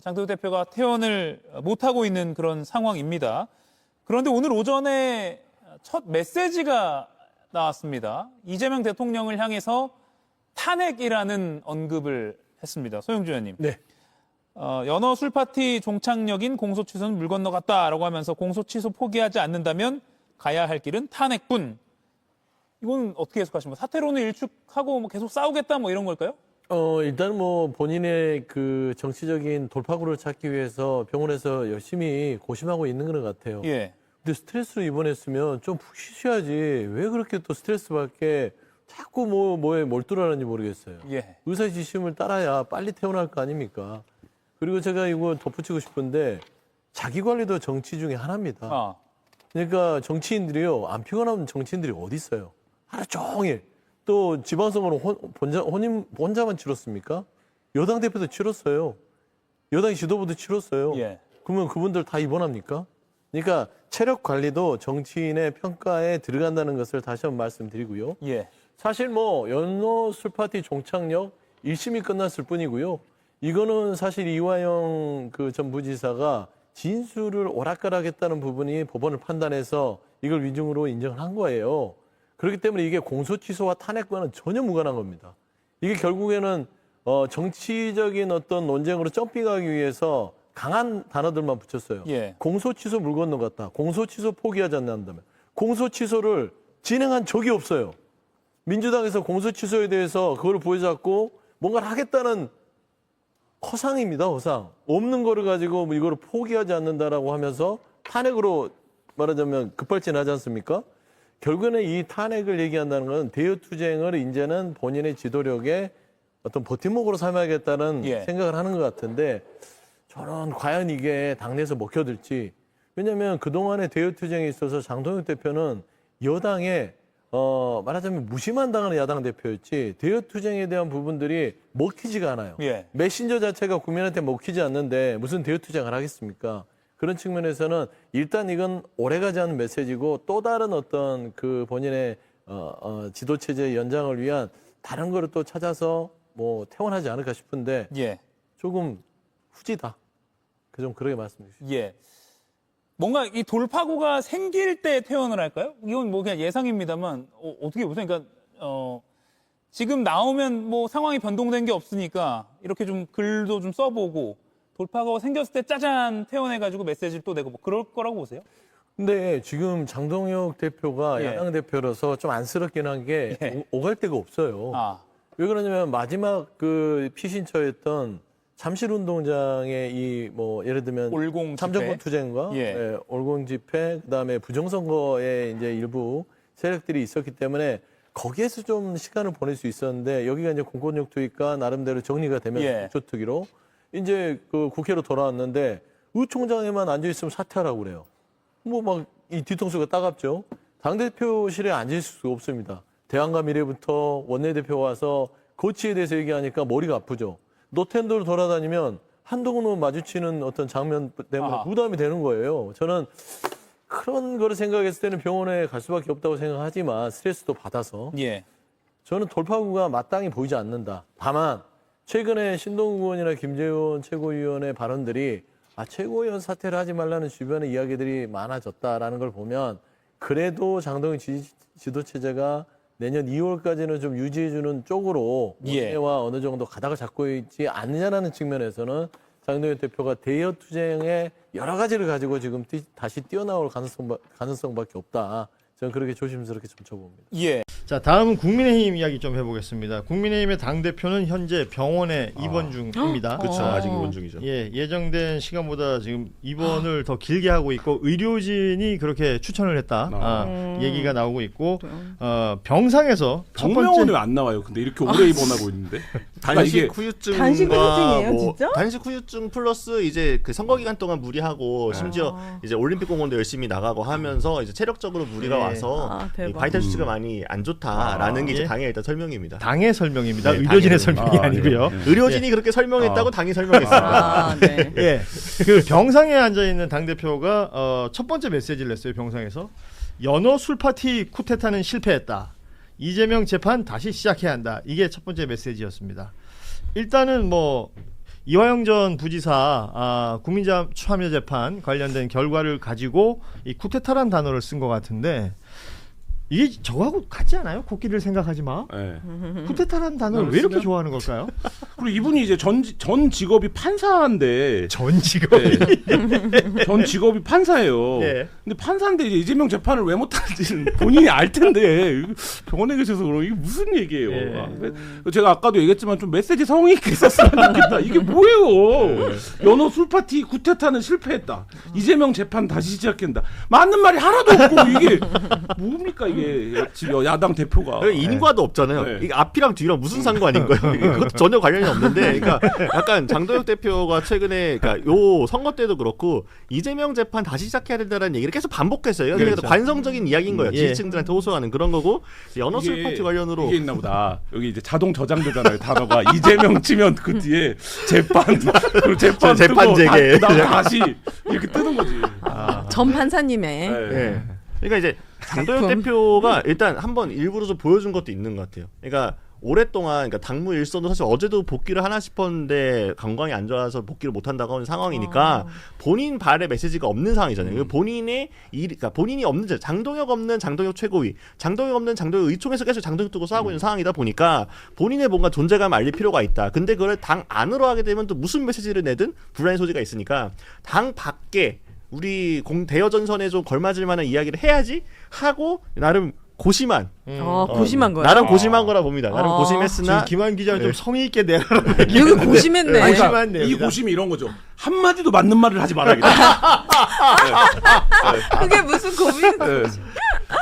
장도혁 대표가 퇴원을 못하고 있는 그런 상황입니다. 그런데 오늘 오전에 첫 메시지가 나왔습니다. 이재명 대통령을 향해서 탄핵이라는 언급을 했습니다. 소영주 의원님. 네. 연어 술파티 종착역인 공소 취소는 물 건너갔다라고 하면서 공소 취소 포기하지 않는다면 가야 할 길은 탄핵뿐. 이건 어떻게 해석하십니까? 사퇴론을 일축하고 뭐 계속 싸우겠다 뭐 이런 걸까요? 일단 뭐 본인의 그 정치적인 돌파구를 찾기 위해서 병원에서 열심히 고심하고 있는 것 같아요. 예. 근데 스트레스로 입원했으면 좀 푹 쉬셔야지 왜 그렇게 또 스트레스 받게 자꾸 뭐에 몰두하는지 모르겠어요. 예. 의사의 지침을 따라야 빨리 퇴원할 거 아닙니까? 그리고 제가 이거 덧붙이고 싶은데 자기 관리도 정치 중에 하나입니다. 아. 그러니까 정치인들이요, 안 피곤하면 정치인들이 어디 있어요? 하루 종일. 또 지방선거는 혼자만 치렀습니까? 여당 대표도 치렀어요. 여당 지도부도 치렀어요. 예. 그러면 그분들 다 입원합니까? 그러니까 체력 관리도 정치인의 평가에 들어간다는 것을 다시 한번 말씀드리고요. 예. 사실 뭐 연어 술파티 종착역 1심이 끝났을 뿐이고요. 이거는 사실 이화영 그 전 부지사가 진술을 오락가락했다는 부분이 법원을 판단해서 이걸 위증으로 인정을 한 거예요. 그렇기 때문에 이게 공소 취소와 탄핵과는 전혀 무관한 겁니다. 이게 결국에는 정치적인 어떤 논쟁으로 점핑하기 위해서 강한 단어들만 붙였어요. 예. 공소 취소 물 건너갔다. 공소 취소 포기하지 않는다면. 공소 취소를 진행한 적이 없어요. 민주당에서 공소 취소에 대해서 그걸 보여잡고 뭔가를 하겠다는 허상입니다. 허상. 없는 거를 가지고 뭐 이거를 포기하지 않는다라고 하면서 탄핵으로 말하자면 급발진하지 않습니까? 결국에는 이 탄핵을 얘기한다는 건 대여투쟁을 이제는 본인의 지도력에 어떤 버팀목으로 삼아야겠다는 예. 생각을 하는 것 같은데 저는 과연 이게 당내에서 먹혀들지. 왜냐하면 그동안의 대여투쟁에 있어서 장동혁 대표는 여당에 말하자면 무시만 당하는 야당 대표였지 대여투쟁에 대한 부분들이 먹히지가 않아요. 예. 메신저 자체가 국민한테 먹히지 않는데 무슨 대여투쟁을 하겠습니까? 그런 측면에서는 일단 이건 오래가지 않은 메시지고 또 다른 어떤 그 본인의 지도체제 연장을 위한 다른 거를 또 찾아서 뭐 퇴원하지 않을까 싶은데 예. 조금 후지다. 좀 그렇게 말씀해 주시죠. 예. 뭔가 이 돌파구가 생길 때 퇴원을 할까요? 이건 뭐 그냥 예상입니다만 어떻게 보세요? 그러니까 지금 나오면 뭐 상황이 변동된 게 없으니까 이렇게 좀 글도 좀 써보고 돌파구가 생겼을 때 짜잔 퇴원해가지고 메시지를 또 내고 뭐 그럴 거라고 보세요? 근데 지금 장동혁 대표가 예. 야당 대표로서 좀 안쓰럽긴 한 게 예. 오갈 데가 없어요. 아. 왜 그러냐면 마지막 그 피신처였던 잠실운동장의 이 뭐 예를 들면 올공 집회. 참정권 투쟁과 예. 올공 집회 그다음에 부정선거에 이제 일부 세력들이 있었기 때문에 거기에서 좀 시간을 보낼 수 있었는데 여기가 이제 공권력 투입과 나름대로 정리가 되면서 예. 국조특위로 이제 그 국회로 돌아왔는데 의총장에만 앉아 있으면 사퇴하라고 그래요. 뭐 막 이 뒤통수가 따갑죠. 당대표실에 앉아 있을 수가 없습니다. 대안과 미래부터 원내대표 와서 거치에 대해서 얘기하니까 머리가 아프죠. 노텐도를 돌아다니면 한동훈을 마주치는 어떤 장면 때문에 아하. 부담이 되는 거예요. 저는 그런 거를 생각했을 때는 병원에 갈 수밖에 없다고 생각하지만 스트레스도 받아서 예. 저는 돌파구가 마땅히 보이지 않는다. 다만 최근에 신동국 의원이나 김재원 최고위원의 발언들이 최고위원 사퇴를 하지 말라는 주변의 이야기들이 많아졌다라는 걸 보면 그래도 장동혁 지도체제가 내년 2월까지는 좀 유지해주는 쪽으로 예. 원내와 어느 정도 가닥을 잡고 있지 않느냐라는 측면에서는 장동혁 대표가 대여투쟁의 여러 가지를 가지고 지금 다시 뛰어나올 가능성밖에 없다. 저는 그렇게 조심스럽게 좀 쳐봅니다. 예. 자, 다음은 국민의힘 이야기 좀 해보겠습니다. 국민의힘의 당대표는 현재 병원에 입원 중입니다. 그렇죠. 아직 입원 중이죠. 예, 예정된 시간보다 지금 입원을 더 길게 하고 있고 의료진이 그렇게 추천을 했다. 얘기가 나오고 있고 병상에서 첫 정명원은 번째 왜 안 나와요? 근데 이렇게 오래 입원하고 있는데. 단식 이게 후유증과 단식 후유증이에요, 진짜? 단식 후유증 플러스 이제 그 선거 기간 동안 무리하고 심지어 이제 올림픽 공원도 열심히 나가고 하면서 이제 체력적으로 무리가 네. 와서 대박. 이 바이탈 수치가 많이 안 좋다라는 게 이제 예. 당의 일단 설명입니다. 당의 설명입니다. 네, 의료진의 당의 설명이 아니고요. 의료진이 그렇게 설명했다고 당이 설명했습니다. 아, 네. 예, 그 병상에 앉아 있는 당 대표가 첫 번째 메시지를 냈어요. 병상에서 연어 술파티 쿠데타는 실패했다. 이재명 재판 다시 시작해야 한다. 이게 첫 번째 메시지였습니다. 일단은 뭐 이화영 전 부지사 국민참여재판 관련된 결과를 가지고 이 쿠데타란 단어를 쓴 것 같은데 이게 저거하고 같지 않아요? 코끼리를 생각하지 마. 네. 쿠데타란 단어를 왜 이렇게 좋아하는 걸까요? 그리고 이분이 이제 전 직업이 판사인데 전 직업이. 전 직업이 판사예요. 네. 근데 판사인데 이제 이재명 재판을 왜 못하는지는 본인이 알 텐데 병원에 계셔서 그럼 이게 무슨 얘기예요? 네. 제가 아까도 얘기했지만 좀 메시지 성의 있게 썼으면 좋겠다. 이게 뭐예요? 연어 술파티 쿠데타는 실패했다. 이재명 재판 다시 시작한다. 맞는 말이 하나도 없고 이게 뭡니까 이게 지금 야당 대표가. 인과도 없잖아요. 네. 이게 앞이랑 뒤랑 무슨 상관인 거예요? 그것도 전혀 관련이 없는데, 그러니까 약간 장도혁 대표가 최근에, 그러니까 요 선거 때도 그렇고 이재명 재판 다시 시작해야 된다는 얘기를 계속 반복했어요. 그러니까 그렇죠. 관성적인 이야기인 거예요. 예. 지지층들한테 호소하는 그런 거고, 연어술 파티 관련으로 이게 있나 보다. 여기 이제 자동 저장되잖아요. 단어가 이재명 치면 그 뒤에 재판 그리고 재판 재판 뜨고 재개. 다시 이렇게 뜨는 거지. 전 판사님의 네. 예. 그러니까 이제 장도혁 작품. 대표가 일단 한번 일부러 좀 보여준 것도 있는 것 같아요. 그러니까 오랫동안 그러니까 당무 일선도 사실 어제도 복귀를 하나 싶었는데 건강이 안 좋아서 복귀를 못 한다고 하는 상황이니까 본인 발의 메시지가 없는 상황이잖아요. 본인의 그러니까 본인이 없는 장동혁 없는 장동혁 최고위, 장동혁 없는 장동혁 의총에서 계속 장동혁 두고 싸우고 있는 상황이다 보니까 본인의 뭔가 존재감을 알릴 필요가 있다. 근데 그걸 당 안으로 하게 되면 또 무슨 메시지를 내든 불안의 소지가 있으니까 당 밖에 우리 대여전선에 좀 걸맞을 만한 이야기를 해야지 하고 나름 고심한 고심한 거예요. 나름 고심한 거라 봅니다. 나름 아. 고심했으나 지금 김한 기자는 좀 성의 있게 내라고 여기 고심했네. 아니, 그러니까 고심한 내용이다. 이 고심이 이런 거죠. 한 마디도 맞는 말을 하지 말아야겠다. 그게 무슨 고민? 네.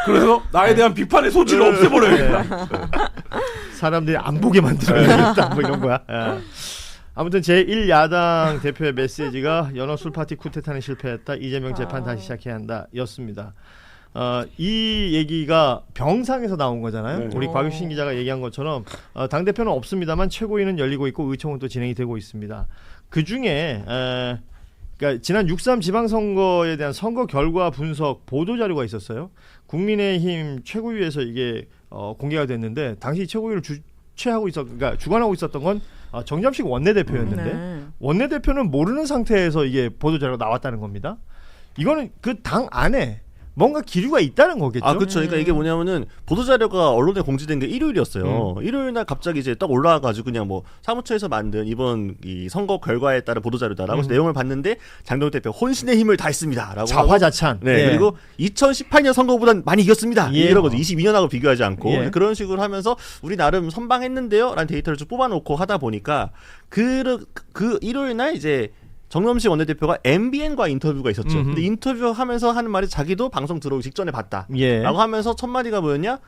그래서 나에 대한 비판의 소지를 없애버려야겠다. 사람들이 안 보게 만들어야겠다 뭐 이런 거야. 아무튼 제1야당 대표의 메시지가 연어 술파티 쿠데타는 실패했다. 이재명 재판 다시 시작해야 한다 였습니다. 이 얘기가 병상에서 나온 거잖아요. 네. 우리 곽유신 기자가 얘기한 것처럼 당대표는 없습니다만 최고위는 열리고 있고 의총은 또 진행이 되고 있습니다. 그중에 그러니까 지난 6.3 지방선거에 대한 선거 결과 분석 보도자료가 있었어요. 국민의힘 최고위에서 이게 공개가 됐는데 당시 최고위를 그러니까 주관하고 있었던 건 정점식 원내대표였는데 네. 원내대표는 모르는 상태에서 이게 보도자료가 나왔다는 겁니다. 이거는 그 당 안에 뭔가 기류가 있다는 거겠죠. 그렇죠. 그러니까 이게 뭐냐면은 보도자료가 언론에 공지된 게 일요일이었어요. 일요일 날 갑자기 이제 딱 올라와가지고 그냥 뭐 사무처에서 만든 이번 이 선거 결과에 따른 보도자료다라고 해서 내용을 봤는데 장동혁 대표 혼신의 힘을 다했습니다라고 자화자찬. 네. 예. 그리고 2018년 선거보단 많이 이겼습니다. 예. 이런 거죠. 22년하고 비교하지 않고 예. 그런 식으로 하면서 우리 나름 선방했는데요. 라는 데이터를 좀 뽑아놓고 하다 보니까 그 일요일 날 이제 정점식 원내대표가 MBN과 인터뷰가 있었죠. 근데 인터뷰하면서 하는 말이 자기도 방송 들어오기 직전에 봤다. 예. 라고 하면서 첫 마디가 뭐였냐?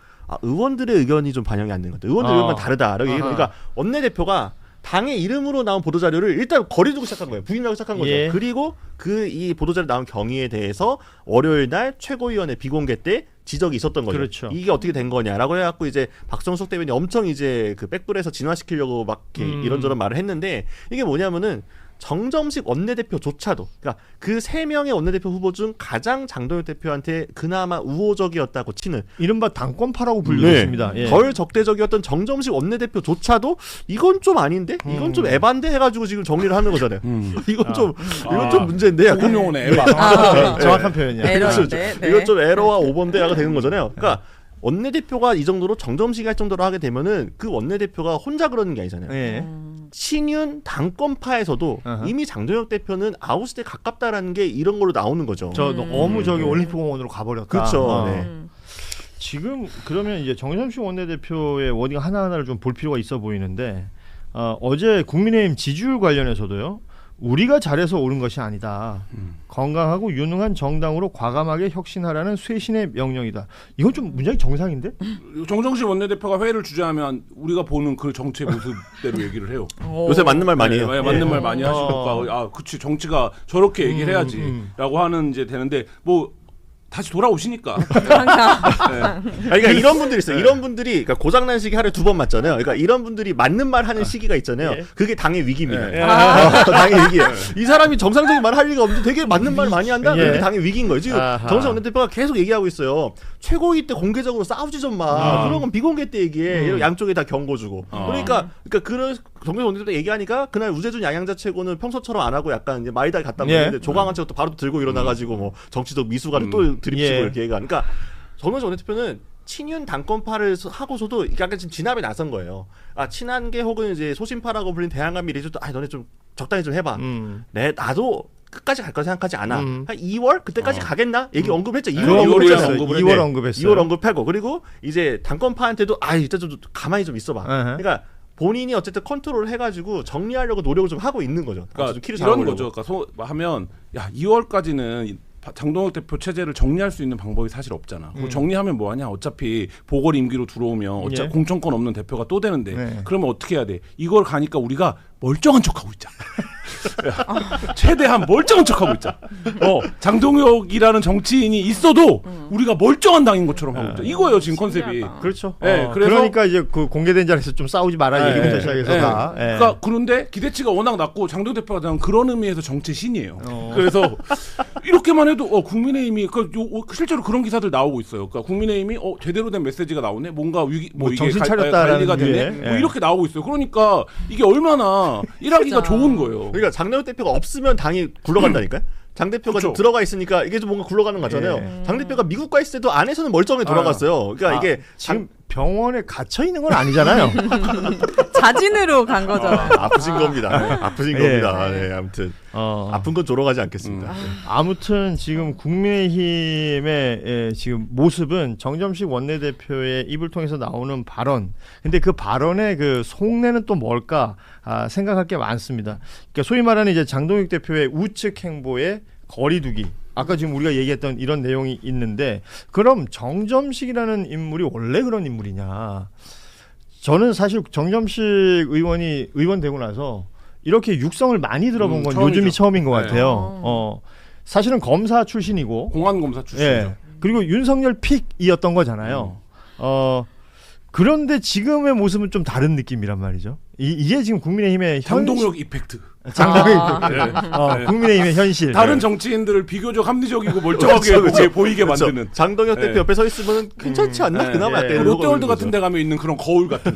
의원들의 의견이 좀 반영이 안 되는 것 같다. 의원들의 의견은 다르다. 라고 얘기를 그러니까 원내대표가 당의 이름으로 나온 보도자료를 일단 거리두고 시작한 거예요. 부인하고 시작한 거죠. 예. 그리고 이 보도자료 나온 경위에 대해서 월요일 날 최고위원회 비공개 때 지적이 있었던 거죠. 그렇죠. 이게 어떻게 된 거냐라고 해갖고 이제 박정숙 대변인이 엄청 이제 그 백불에서 진화시키려고 막 이렇게 이런저런 말을 했는데 이게 뭐냐면은 정점식 원내대표조차도 그러니까 그 3명의 원내대표 후보 중 가장 장동혁 대표한테 그나마 우호적이었다고 치는 이른바 당권파라고 불리고 예. 덜 적대적이었던 정점식 원내대표조차도 이건 좀 아닌데? 이건 좀 에반데 해가지고 지금 정리를 하는 거잖아요. 이건 좀 문제인데 약간 좋은 용어네. 에바. 정확한 표현이야. 에러인데. 네. 이건 좀 에러와 오번데가 되는 거잖아요. 그러니까 원내대표가 이 정도로 정점식이 할 정도로 하게 되면은 그 원내대표가 혼자 그러는 게 아니잖아요. 예. 친윤 당권파에서도 이미 장동혁 대표는 아웃에 가깝다라는 게 이런 걸로 나오는 거죠. 저 너무 저기 올림픽공원으로 가버렸다. 그렇죠. 네. 지금 그러면 이제 정점식 원내대표의 워딩 하나하나를 좀 볼 필요가 있어 보이는데 어제 국민의힘 지지율 관련해서도요. 우리가 잘해서 오른 것이 아니다. 건강하고 유능한 정당으로 과감하게 혁신하라는 쇄신의 명령이다. 이건 좀 문장이 정상인데? 정정식 원내대표가 회의를 주재하면 우리가 보는 그 정치의 모습대로 얘기를 해요. 요새 맞는 말 많이 해요. 네, 맞는 말 많이 하시니까 그치 정치가 저렇게 얘기를 해야지라고 하는 이제 되는데 뭐 다시 돌아오시니까. 그러니까 이런 분들이 있어요. 이런 분들이 그러니까 고장난 시기 하루에 2번 맞잖아요. 그러니까 이런 분들이 맞는 말 하는 시기가 있잖아요. 그게 당의 위기입니다. 당의 위기예요. 이 사람이 정상적인 말을 할 리가 없는데 되게 맞는 말 많이 한다. 그게 당의 위기인 거예요. 지금 정상 원내대표가 계속 얘기하고 있어요. 최고위 때 공개적으로 싸우지 좀 마. 그런 건 비공개 때 얘기해. 양쪽에 다 경고 주고. 그러니까 정경 원내대표 얘기하니까 그날 우재준 양양자 최고는 평소처럼 안 하고 약간 이제 마이다이 갔다 예. 그랬는데 조광한 최고 또 바로 들고 일어나가지고 뭐 정치적 미수가를 또 드립치고 예. 이렇게 얘기가. 그러니까 정경심 원내대표는 친윤 당권파를 하고서도 약간 지금 진압에 나선 거예요. 아 친한계 혹은 이제 소신파라고 불린 대항감이 이래도 너네 좀 적당히 좀 해봐. 나도 끝까지 갈 거 생각하지 않아. 한 2월 그때까지 가겠나? 얘기 언급했죠. 2월 네, 언급했잖아요. 2월 언급했어요. 2월 언급하고 그리고 이제 당권파한테도 일단 좀 가만히 좀 있어봐. 그러니까 본인이 어쨌든 컨트롤을 해가지고 정리하려고 노력을 좀 하고 있는 거죠. 그러니까 좀 키를 이런 잡아보려고. 거죠. 그러니까 하면 2월까지는 장동혁 대표 체제를 정리할 수 있는 방법이 사실 없잖아. 그거 정리하면 뭐하냐? 어차피 보궐 임기로 들어오면 어차피 예. 공천권 없는 대표가 또 되는데 네. 그러면 어떻게 해야 돼? 이걸 가니까 우리가 멀쩡한 척하고 있자. 최대한 멀쩡한 척하고 있자. 장동혁이라는 정치인이 있어도 우리가 멀쩡한 당인 것처럼 하고 있자. 이거예요 지금 컨셉이. 신기하다. 그렇죠. 네, 그래서 그러니까 이제 그 공개된 자리에서 좀 싸우지 말아 얘기부터 시작해서 다. 예. 그러니까 그런데 기대치가 워낙 낮고 장동 대표가 그냥 그런 의미에서 정치 신이에요. 그래서 이렇게만 해도 국민의힘이 실제로 그런 기사들 나오고 있어요. 그러니까 국민의힘이 제대로 된 메시지가 나오네. 뭔가 위기 뭐 이게 정신 차렸다라는 관리가 되네. 류의, 뭐 예. 이렇게 나오고 있어요. 그러니까 이게 얼마나 일하기가 진짜. 좋은 거예요. 그러니까 장동혁 대표가 없으면 당이 굴러간다니까요. 장 대표가 좀 그렇죠. 들어가 있으니까 이게 좀 뭔가 굴러가는 거잖아요. 예. 장 대표가 미국 가 있을 때도 안에서는 멀쩡히 돌아갔어요. 그러니까 이게 지금 병원에 갇혀 있는 건 아니잖아요. 자진으로 간 거잖아요. 아프신 겁니다. 아프신 예. 겁니다. 네, 아무튼 어. 아픈 건 졸어가지 않겠습니다. 아무튼 지금 국민의힘의 지금 모습은 정점식 원내대표의 입을 통해서 나오는 발언. 근데 그 발언의 그 속내는 또 뭘까 생각할 게 많습니다. 그러니까 소위 말하는 이제 장동혁 대표의 우측 행보의 거리두기. 아까 지금 우리가 얘기했던 이런 내용이 있는데 그럼 정점식이라는 인물이 원래 그런 인물이냐? 저는 사실 정점식 의원이 의원 되고 나서 이렇게 육성을 많이 들어본 건 처음이죠. 요즘이 처음인 것 네. 같아요. 사실은 검사 출신이고, 공안검사 출신이죠. 예. 그리고 윤석열 픽이었던 거잖아요. 그런데 지금의 모습은 좀 다른 느낌이란 말이죠. 이게 지금 국민의힘의 장동혁 이펙트. 국민의힘의 현실. 다른 정치인들을 비교적 합리적이고 멀쩡하게 보이게 그렇죠. 만드는. 장동혁 대표 네. 옆에 서 있으면 괜찮지 않나? 네. 그나마 예. 약간 이런 롯데월드 거거든요. 같은 데 가면 있는 그런 거울 같은.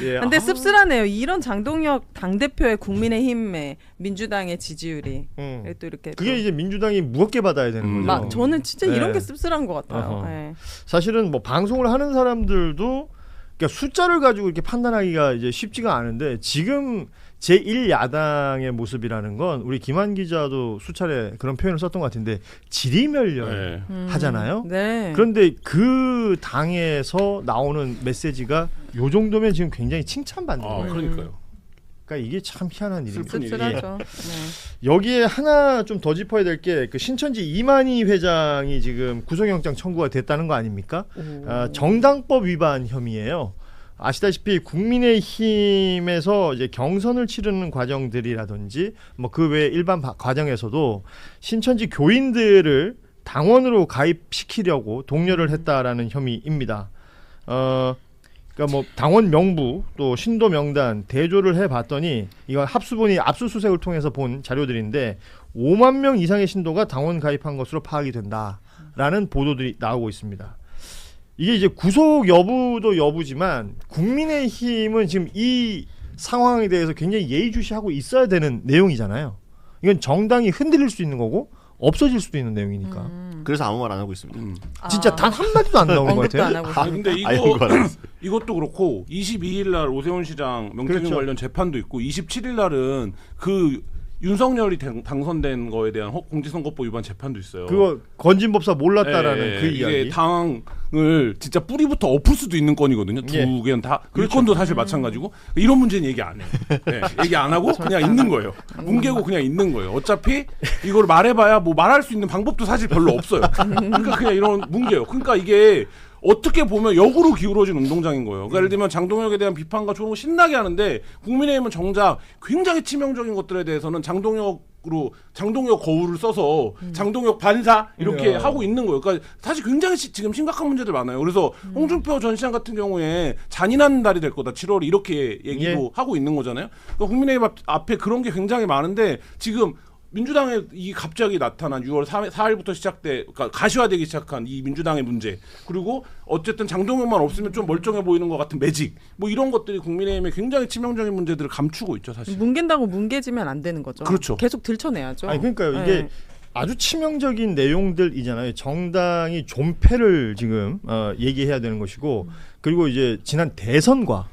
예. 근데 씁쓸하네요. 이런 장동혁 당대표의 국민의힘의 민주당의 지지율이 또 이렇게 그게 또 이제 민주당이 무겁게 받아야 되는 거죠. 저는 진짜 이런 네. 게 씁쓸한 것 같아요. 어허. 네. 사실은 뭐 방송을 하는 사람들도 그러니까 숫자를 가지고 이렇게 판단하기가 이제 쉽지가 않은데 지금 제1야당의 모습이라는 건 우리 김한 기자도 수차례 그런 표현을 썼던 것 같은데 지리멸렬 하잖아요. 네. 그런데 그 당에서 나오는 메시지가 요 정도면 지금 굉장히 칭찬받는 거예요. 그러니까요. 그러니까 이게 참 희한한 일입니다. 슬픈 씁쓸하죠. 네. 여기에 하나 좀 더 짚어야 될 게 그 신천지 이만희 회장이 지금 구속영장 청구가 됐다는 거 아닙니까? 정당법 위반 혐의예요. 아시다시피 국민의힘에서 이제 경선을 치르는 과정들이라든지 뭐 그 외 일반 과정에서도 신천지 교인들을 당원으로 가입시키려고 독려를 했다라는 혐의입니다. 그러니까 뭐 당원 명부 또 신도 명단 대조를 해봤더니 이건 합수본이 압수수색을 통해서 본 자료들인데 5만 명 이상의 신도가 당원 가입한 것으로 파악이 된다라는 보도들이 나오고 있습니다. 이게 이제 구속 여부도 여부지만 국민의힘은 지금 이 상황에 대해서 굉장히 예의주시하고 있어야 되는 내용이잖아요. 이건 정당이 흔들릴 수 있는 거고 없어질 수도 있는 내용이니까. 그래서 아무 말 안 하고 있습니다. 진짜 단 한마디도 안 나오는 것 언급도 같아요. 안 하고 있어요. 근데 이것도 그렇고 22일 날 오세훈 시장 명태균 그렇죠. 관련 재판도 있고 27일 날은 그 윤석열이 당선된 거에 대한 공직선거법 위반 재판도 있어요. 그거 건진법사 몰랐다라는 그 이게 이야기. 당을 진짜 뿌리부터 엎을 수도 있는 건이거든요. 두 예. 개는 다. 일건도 사실 마찬가지고 이런 문제는 얘기 안 해요. 네, 얘기 안 하고 그냥 있는 거예요. 뭉개고 그냥 있는 거예요. 어차피 이걸 말해봐야 뭐 말할 수 있는 방법도 사실 별로 없어요. 그러니까 그냥 이런 뭉개요. 그러니까 이게 어떻게 보면 역으로 기울어진 운동장인 거예요. 그러니까 예를 들면 장동혁에 대한 비판과 조롱을 신나게 하는데 국민의힘은 정작 굉장히 치명적인 것들에 대해서는 장동혁 거울을 써서 장동혁 반사 이렇게 하고 있는 거예요. 그러니까 사실 굉장히 지금 심각한 문제들 많아요. 그래서 홍준표 전 시장 같은 경우에 잔인한 날이 될 거다. 7월 이렇게 얘기도 하고 있는 거잖아요. 그러니까 국민의힘 앞에 그런 게 굉장히 많은데 지금 민주당의 이 갑자기 나타난 6월 4일부터 그러니까 가시화되기 시작한 이 민주당의 문제, 그리고 어쨌든 장동혁만 없으면 좀 멀쩡해 보이는 것 같은 매직, 뭐 이런 것들이 국민의힘에 굉장히 치명적인 문제들을 감추고 있죠, 사실. 뭉갠다고 뭉개지면 안 되는 거죠. 그렇죠. 계속 들춰내야죠. 아니 그러니까요. 네. 이게 아주 치명적인 내용들이잖아요. 정당이 존폐를 지금 얘기해야 되는 것이고, 그리고 이제 지난 대선과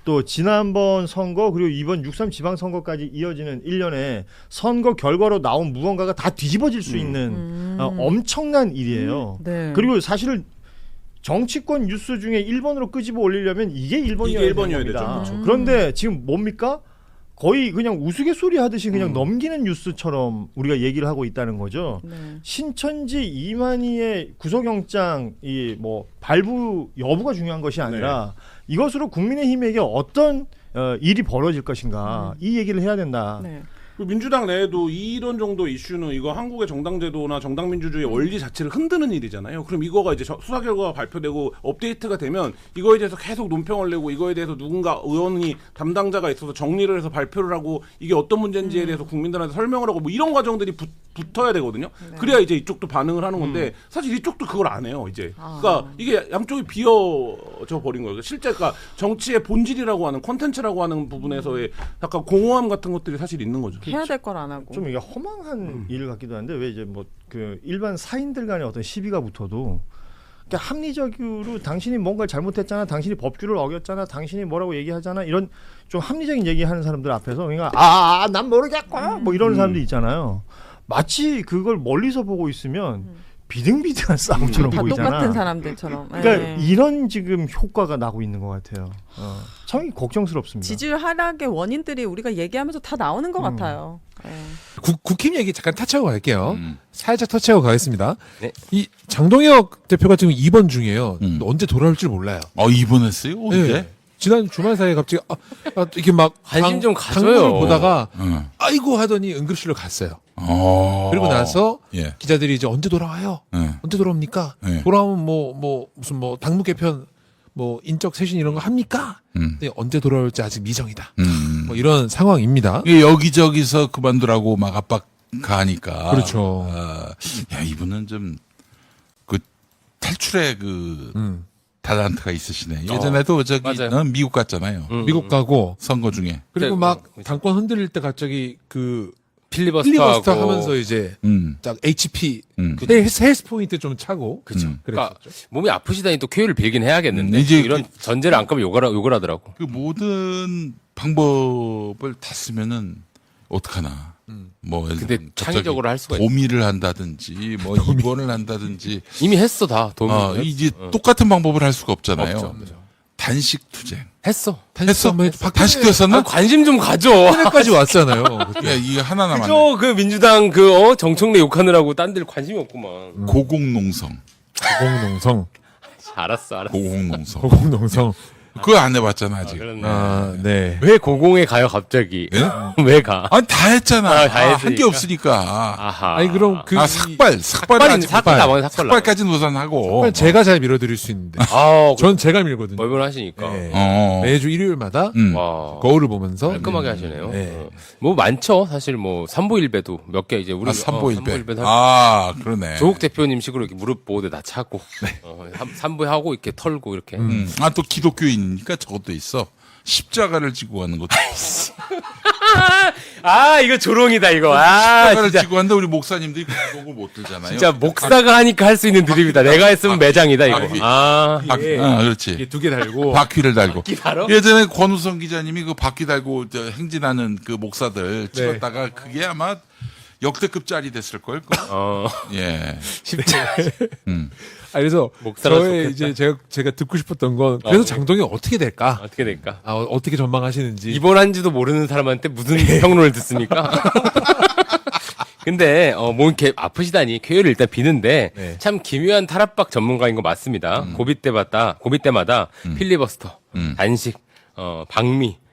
또 지난번 선거 그리고 이번 6.3 지방선거까지 이어지는 1년에 선거 결과로 나온 무언가가 다 뒤집어질 수 있는 엄청난 일이에요. 네. 그리고 사실은 정치권 뉴스 중에 1번으로 끄집어 올리려면 이게 1번이어야 이게 1번이어야 되죠. 됩니다. 그렇죠. 그런데 지금 뭡니까? 거의 그냥 우스갯소리 하듯이 그냥 넘기는 뉴스처럼 우리가 얘기를 하고 있다는 거죠. 네. 신천지 이만희의 구속영장 이 뭐 발부 여부가 중요한 것이 아니라 이것으로 국민의힘에게 어떤 일이 벌어질 것인가 이 얘기를 해야 된다. 네. 그 민주당 내에도 이런 정도 이슈는 이거 한국의 정당제도나 정당민주주의의 원리 자체를 흔드는 일이잖아요. 그럼 이거가 이제 수사 결과가 발표되고 업데이트가 되면 이거에 대해서 계속 논평을 내고 이거에 대해서 누군가 의원이 담당자가 있어서 정리를 해서 발표를 하고 이게 어떤 문제인지에 대해서 국민들한테 설명을 하고 뭐 이런 과정들이 붙어야 되거든요. 그래야 이제 이쪽도 반응을 하는 건데 사실 이쪽도 그걸 안 해요, 이제. 그러니까 이게 양쪽이 비어져 버린 거예요. 실제 그러니까 정치의 본질이라고 하는 콘텐츠라고 하는 부분에서의 약간 공허함 같은 것들이 사실 있는 거죠. 해야 될 걸 안 하고. 좀 이게 허망한 일 같기도 한데 왜 이제 뭐 그 일반 사인들 간의 어떤 시비가 붙어도 그러니까 합리적으로 당신이 뭔가 잘못했잖아, 당신이 법규를 어겼잖아, 당신이 뭐라고 얘기하잖아, 이런 좀 합리적인 얘기하는 사람들 앞에서 그러니까 난 모르겠고 뭐 이런 사람들 있잖아요. 마치 그걸 멀리서 보고 있으면 비등비등한 싸움처럼 다 보이잖아. 똑같은 사람들처럼. 그러니까 네. 이런 지금 효과가 나고 있는 것 같아요. 참 걱정스럽습니다. 지지율 하락의 원인들이 우리가 얘기하면서 다 나오는 것 같아요. 네. 국힘 얘기 잠깐 터치하고 갈게요. 살짝 터치하고 가겠습니다. 네. 이 장동혁 대표가 지금 2번 중이에요. 언제 돌아올 줄 몰라요. 입원했어요? 언제? 네. 지난 주말 사이에 갑자기 이렇게 막 관심 좀 가져요. 당구를 보다가 응. 아이고 하더니 응급실로 갔어요. 어. 그리고 나서 예. 기자들이 이제 언제 돌아와요? 예. 언제 돌아옵니까? 예. 돌아오면 무슨 당무 개편 인적 쇄신 이런 거 합니까? 근데 언제 돌아올지 아직 미정이다. 뭐 이런 상황입니다. 이게 여기저기서 그만두라고 막 압박하니까. 그렇죠. 야, 이분은 좀 그 탈출의 달란트가 있으시네. 예전에도 맞아요. 미국 갔잖아요. 미국 가고 선거 중에. 그리고 네, 막 당권 흔들릴 때 갑자기 필리버스터 필리버스터 하고. 하면서 이제 딱 HP 헬스 포인트 좀 차고 그쵸. 그랬었죠. 몸이 아프시다니 또 쾌유를 빌긴 해야겠는데 이제 이런 전제를 안 까면 욕을 하더라고. 그 모든 방법을 다 쓰면은 어떡하나. 뭐 예를 근데 들면 창의적으로 할 수가 있어. 도미를 한다든지 뭐 입원을 한다든지 이미 했어 다 도움이. 이제 똑같은 방법을 할 수가 없잖아요. 없죠. 단식 투쟁. 했어. 했어? 단식 되었었나? 관심 좀 가져. 까지 왔잖아요. 야, 이게 하나 남았네. 그죠? 그 민주당 정청래 욕하느라고 딴 데를 관심이 없구만. 고공농성. 고공농성. 알았어. 고공농성. 고공농성. 그거 안 해봤잖아 아직. 그렇네. 네. 왜 고공에 가요 갑자기? 예? 왜 가? 아니 다 했잖아. 다 했으니까. 한 게 없으니까. 아하. 아니 그럼 삭발 삭발까지 나와요. 삭발까지는 우선하고. 삭발 제가 잘 밀어드릴 수 있는데. 전 제가 밀거든요. 멀멀하시니까. 네. 매주 일요일마다 와. 거울을 보면서 깔끔하게 하시네요. 네. 뭐 많죠. 사실 삼보일배도 몇 개 이제 우리 삼보일배. 삼보일배 그러네. 조국 대표님 식으로 이렇게 무릎 보호대 다 차고 삼보하고 이렇게 털고 이렇게. 또 기독교인이니까 저것도 있어. 십자가를 지고 가는 것도. 이거 조롱이다 이거. 십자가를 진짜. 지고 가는데 우리 목사님들이 그거 못 들잖아요. 진짜 목사가 하니까 할 수 있는 드립이다. 내가 했으면 매장이다 이거. 그렇지. 두 개 달고 바퀴를 달고. 달어? 예전에 권우성 기자님이 그 바퀴 달고 행진하는 그 목사들 찍었다가 그게 아마 역대급짜리 됐을 걸. 예. 그래서 목사가 저의 좋겠다. 이제 제가 듣고 싶었던 건 그래서 장동혁 어떻게 될까? 어떻게 될까? 어떻게 전망하시는지. 입원한지도 모르는 사람한테 무슨 평론을 듣습니까? 근데 뭐 이렇게 아프시다니 쾌유를 일단 비는데 네. 참 기묘한 탈압박 전문가인 거 맞습니다. 고비 때마다 필리버스터, 단식, 방미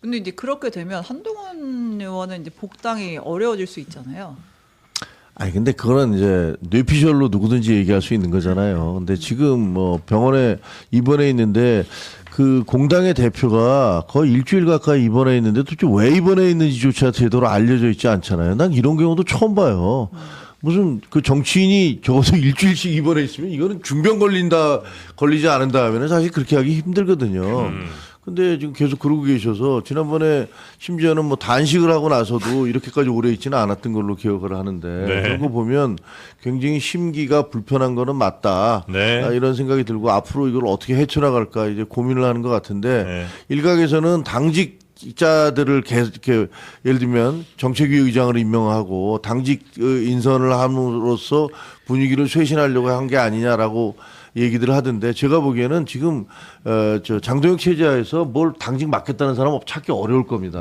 근데 이제 그렇게 되면 한동훈 의원은 이제 복당이 어려워질 수 있잖아요. 아니 근데 그거는 이제 뇌피셜로 누구든지 얘기할 수 있는 거잖아요. 근데 지금 뭐 병원에 입원해 있는데 그 공당의 대표가 거의 일주일 가까이 입원해 있는데 도대체 왜 입원해 있는지조차 제대로 알려져 있지 않잖아요. 난 이런 경우도 처음 봐요. 무슨 그 정치인이 적어도 일주일씩 입원해 있으면 이거는 중병 걸리지 않은다 하면은 사실 그렇게 하기 힘들거든요. 근데 지금 계속 그러고 계셔서 지난번에 심지어는 뭐 단식을 하고 나서도 이렇게까지 오래 있지는 않았던 걸로 기억을 하는데 네. 그런 거 보면 굉장히 심기가 불편한 거는 맞다. 네. 이런 생각이 들고 앞으로 이걸 어떻게 헤쳐나갈까 이제 고민을 하는 것 같은데 네. 일각에서는 당직자들을 계속 이렇게 예를 들면 정책위 의장을 임명하고 당직 인선을 함으로써 분위기를 쇄신하려고 한 게 아니냐라고 얘기들을 하던데 제가 보기에는 지금 저 장동혁 체제하에서 뭘 당직 맡겠다는 사람 찾기 어려울 겁니다.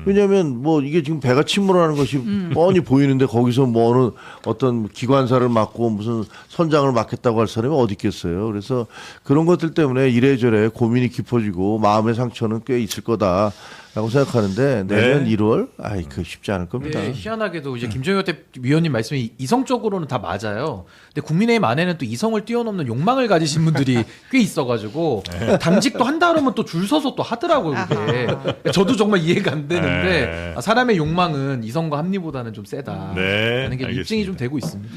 왜냐하면 뭐 이게 지금 배가 침몰하는 것이 뻔히 보이는데 거기서 뭐 어느 어떤 기관사를 맡고 무슨 선장을 맡겠다고 할 사람이 어디 있겠어요. 그래서 그런 것들 때문에 이래저래 고민이 깊어지고 마음의 상처는 꽤 있을 거다라고 생각하는데 내년 1월 그 쉽지 않을 겁니다. 네, 희한하게도 이제 김정일 위원님 말씀이 이성적으로는 다 맞아요. 근데 국민의힘 안에는 또 이성을 뛰어넘는 욕망을 가지신 분들이 꽤 있어가지고 당직도 한다 그러면 또 줄 서서 또 하더라고요. 그게 저도 정말 이해가 안 되는데 사람의 욕망은 이성과 합리보다는 좀 세다. 네, 하는 게 알겠습니다. 입증이 좀 되고 있습니다.